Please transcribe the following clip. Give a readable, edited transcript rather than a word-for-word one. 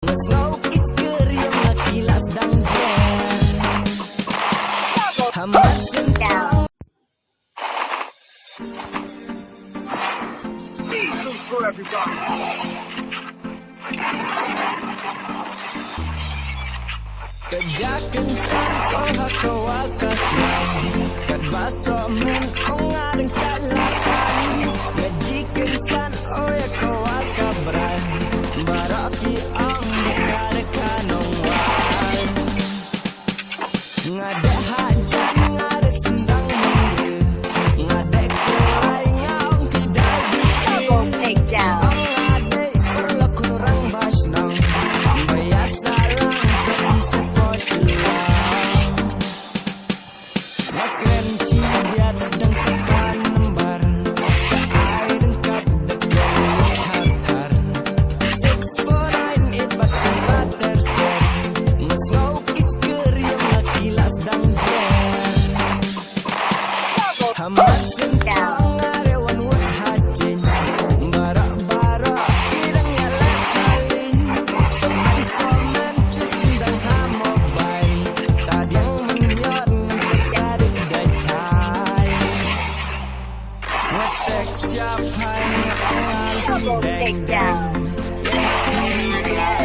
Mas ngau kichker yang nakilas dang jen Hamas sentang Kejakan san oh hakawakas lang Kadbaso men oh ngarang calakan Ngajikan san oh yakawakabran Baraki ang dekadakanong wan Ngada hajan ngada sendang minggu Ngada kurai ngaong tidak dikit Ang ngada berlaku rang basnang Bayasa lang sa isip silang Makren cibiat sedang sepan lembar Keair engkap dekat list hartar 649 bakal bater-ter Mas ngau kichker yang nakilas dang jen Hamas sentang arewan wad hajin Barak-barak irang nyala kalin Somen-somen cusindang hamobay Tadyang menyot ngantek sarit dacay Ngetek siapay nga ang alfi deng-deng Yang